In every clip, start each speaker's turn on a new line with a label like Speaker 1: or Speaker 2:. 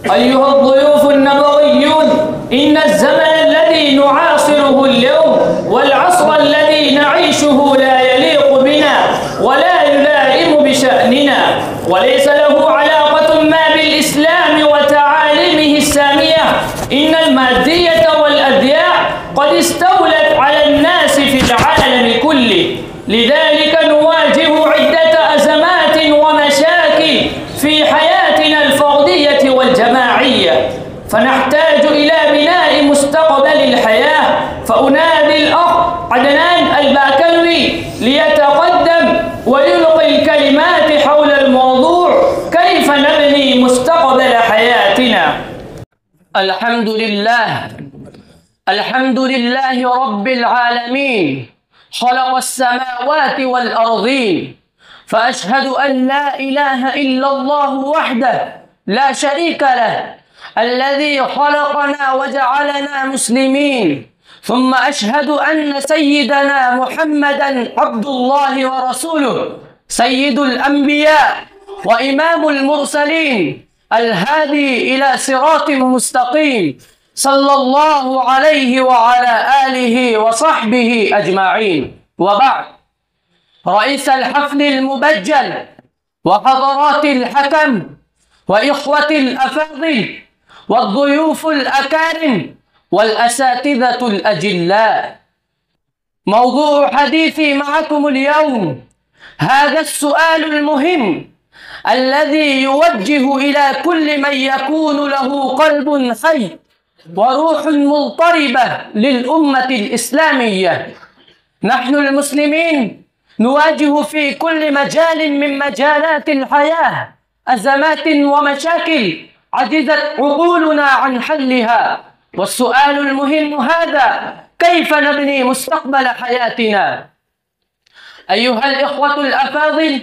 Speaker 1: أيها الضيوف النبويون، إن الزمن الذي نعاصره اليوم والعصر الذي نعيشه لا يليق بنا ولا يلائم بشأننا، وليس له علاقة ما بالإسلام وتعاليمه السامية. إن المادية والأذياء قد استولت على الناس في العالم كله، لذلك نواجه عدة أزمات ومشاكل في حياتنا الفردية والجماعية، فنحتاج إلى بناء مستقبل الحياة. فأنادي الأخ عدنان الباكلوي ليتقدم ويلقي الكلمات حول الموضوع كيف نبني مستقبل حياتنا. الحمد لله رب العالمين، خلق السماوات والأرضين، فأشهد أن لا إله إلا الله وحده لا شريك له الذي خلقنا وجعلنا مسلمين، ثم أشهد أن سيدنا محمدًا عبد الله ورسوله، سيد الأنبياء وإمام المرسلين، الهادي إلى صراط مستقيم، صلى الله عليه وعلى آله وصحبه أجمعين. وبعد، رئيس الحفل المبجل وحضرات الحكم وإخوة الأفاضل والضيوف الأكارم والأساتذة الأجلاء، موضوع حديثي معكم اليوم هذا السؤال المهم الذي يوجه إلى كل من يكون له قلب حي وروح مضطربة للأمة الإسلامية. نحن المسلمين نواجه في كل مجال من مجالات الحياة أزمات ومشاكل عجزت عقولنا عن حلها، والسؤال المهم هذا: كيف نبني مستقبل حياتنا؟ أيها الإخوة الأفاضل،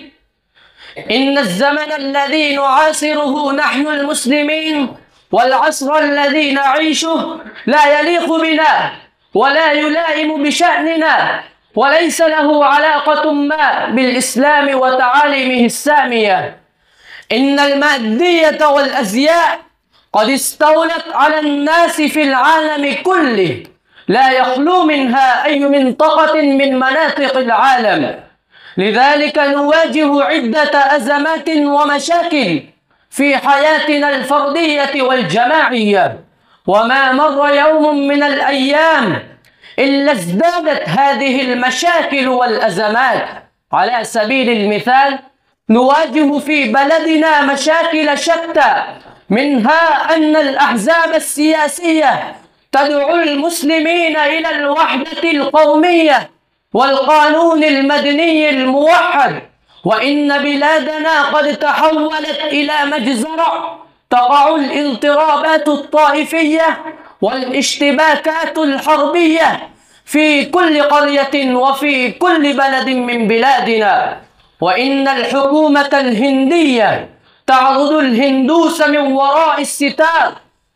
Speaker 1: إن الزمن الذي نعاصره نحن المسلمين والعصر الذي نعيشه لا يليق بنا ولا يلائم بشأننا، وليس له علاقة ما بالإسلام وتعاليمه السامية. إن المادية والأزياء قد استولت على الناس في العالم كله، لا يخلو منها أي منطقة من مناطق العالم، لذلك نواجه عدة أزمات ومشاكل في حياتنا الفردية والجماعية، وما مر يوم من الأيام إلا ازدادت هذه المشاكل والأزمات. على سبيل المثال، نواجه في بلدنا مشاكل شتى، منها أن الأحزاب السياسية تدعو المسلمين إلى الوحدة القومية والقانون المدني الموحد، وإن بلادنا قد تحولت إلى مجزرة تقع الاضطرابات الطائفية والاشتباكات الحربية في كل قرية وفي كل بلد من بلادنا، وإن الحكومة الهندية تعرض الهندوس من وراء الستار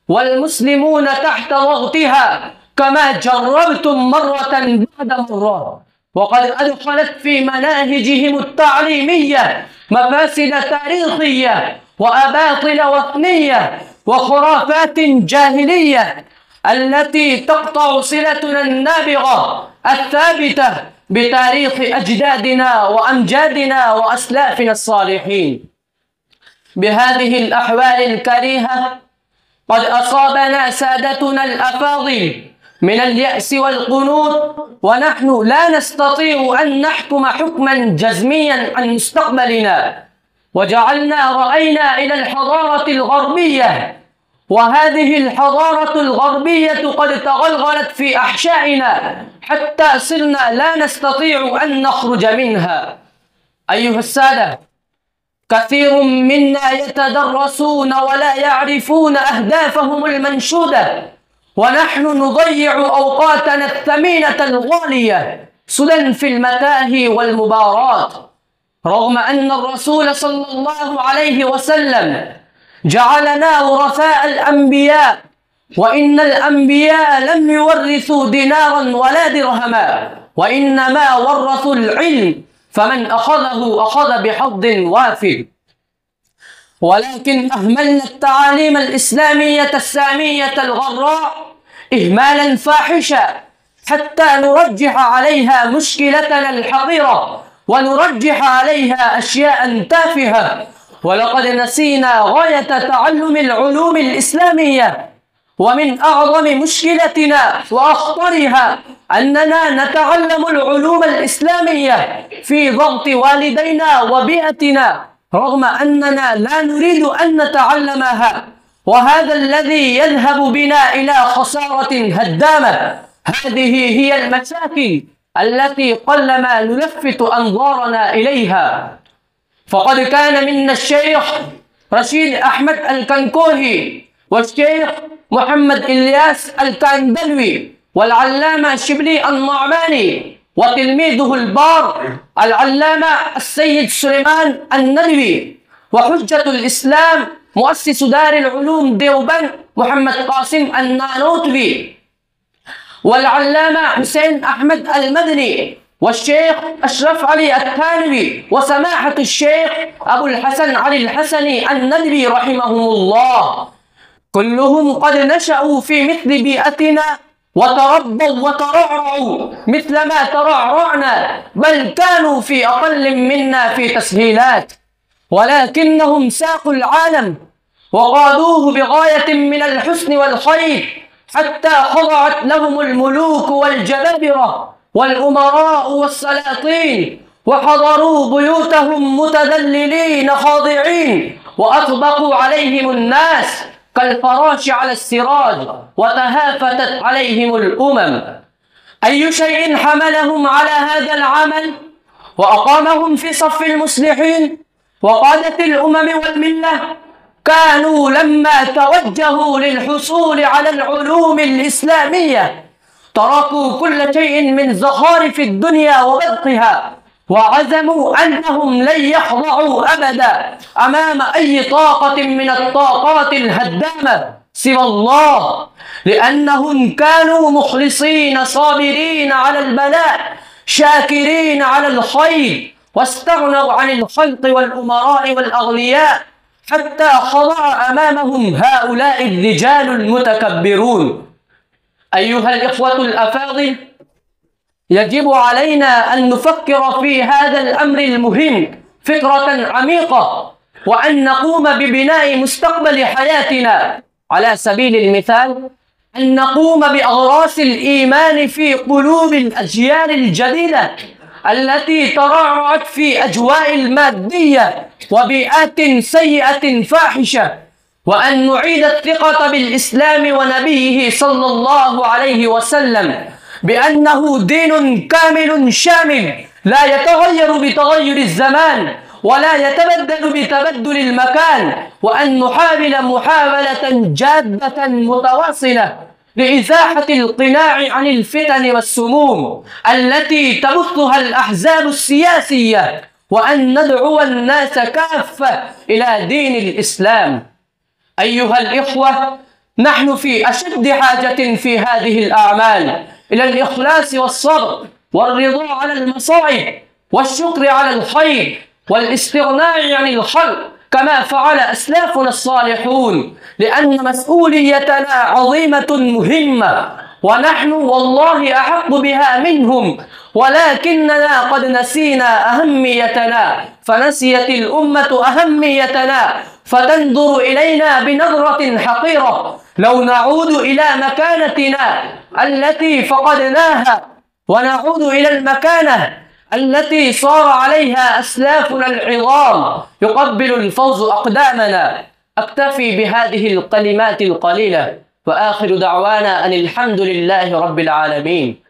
Speaker 1: والمسلمون تحت ضغطها، كما جربتم مرة بعد مرة، وقد أدخلت في مناهجهم التعليمية مفاسد تاريخية وأباطيل وثنية وخرافات جاهلية التي تقطع صلتنا النابغة الثابتة بتاريخ أجدادنا وأمجادنا وأسلافنا الصالحين. بهذه الأحوال الكريهة قد أصابنا سادتنا الأفاضل من اليأس والقنوط، ونحن لا نستطيع أن نحكم حكما جزميا عن مستقبلنا، وجعلنا رأينا إلى الحضارة الغربية، وهذه الحضارة الغربية قد تغلغلت في أحشائنا حتى صرنا لا نستطيع أن نخرج منها. أيها السادة، كثير منا يتدرسون ولا يعرفون أهدافهم المنشودة، ونحن نضيع أوقاتنا الثمينة الغالية سدى في المتاهي والمبارات، رغم أن الرسول صلى الله عليه وسلم جعلنا ورثاء الأنبياء، وإن الأنبياء لم يورثوا دينارا ولا درهما، وإنما ورثوا العلم، فمن أخذه أخذ بحظ وافر. ولكن أهملنا التعاليم الإسلامية السامية الغراء إهمالا فاحشا حتى نرجح عليها مشكلتنا الحقيرة ونرجح عليها أشياء تافهة. ولقد نسينا غاية تعلم العلوم الإسلامية، ومن أعظم مشكلتنا وأخطرها أننا نتعلم العلوم الإسلامية في ضغط والدينا وبيئتنا رغم أننا لا نريد أن نتعلمها، وهذا الذي يذهب بنا إلى خسارة هدامة. هذه هي المشاكل التي قلما نلفت أنظارنا إليها. فقد كان منا الشيخ رشيد أحمد الكنكوهي والشيخ محمد إلياس الكندلوي والعلامة شبلي النعماني وتلميذه البار العلامة السيد سليمان الندوي، وحجة الإسلام مؤسس دار العلوم ديوبند محمد قاسم النانوتوي، والعلامة حسين أحمد المدني، والشيخ أشرف علي الثانوي، وسماحة الشيخ أبو الحسن علي الحسني الندوي رحمهم الله. كلهم قد نشأوا في مثل بيئتنا وتربوا وترعرعوا مثل ما ترعرعنا، بل كانوا في أقل منا في تسهيلات، ولكنهم ساقوا العالم وقادوه بغاية من الحسن والخير حتى خضعت لهم الملوك والجبابرة والأمراء والسلاطين، وحضروا بيوتهم متذللين خاضعين، وأطبقوا عليهم الناس كالفراش على السراج، وتهافتت عليهم الأمم. أي شيء حملهم على هذا العمل وأقامهم في صف المصلحين وقادة الأمم والملة؟ كانوا لما توجهوا للحصول على العلوم الإسلامية تركوا كل شيء من زخارف الدنيا وبذخها، وعزموا أنهم لن يخضعوا أبدا أمام أي طاقة من الطاقات الهدامة سوى الله، لأنهم كانوا مخلصين صابرين على البلاء شاكرين على الخير، واستغنوا عن الخلق والأمراء والأغنياء حتى خضع أمامهم هؤلاء الرجال المتكبرون. أيها الإخوة الأفاضل، يجب علينا أن نفكر في هذا الأمر المهم فكرة عميقة، وأن نقوم ببناء مستقبل حياتنا. على سبيل المثال، أن نقوم بأغراس الإيمان في قلوب الأجيال الجديدة التي ترعرعت في أجواء المادية وبيئات سيئة فاحشة، وأن نعيد الثقة بالإسلام ونبيه صلى الله عليه وسلم بأنه دين كامل شامل لا يتغير بتغير الزمان ولا يتبدل بتبدل المكان، وأن نحاول محاولة جادة متواصلة لإزاحة القناع عن الفتن والسموم التي تبثها الأحزاب السياسية، وأن ندعو الناس كافة إلى دين الإسلام. أيها الإخوة، نحن في أشد حاجة في هذه الأعمال إلى الإخلاص والصبر والرضا على المصائب والشكر على الخير والاستغناء عن الخلق كما فعل أسلافنا الصالحون، لأن مسؤوليتنا عظيمة مهمة، ونحن والله أحق بها منهم، ولكننا قد نسينا أهميتنا، فنسيت الأمة أهميتنا، فتنظر إلينا بنظرة حقيرة. لو نعود إلى مكانتنا التي فقدناها ونعود إلى المكانة التي صار عليها أسلافنا العظام يقبل الفوز أقدامنا. أكتفي بهذه الكلمات القليلة، وآخر دعوانا أن الحمد لله رب العالمين.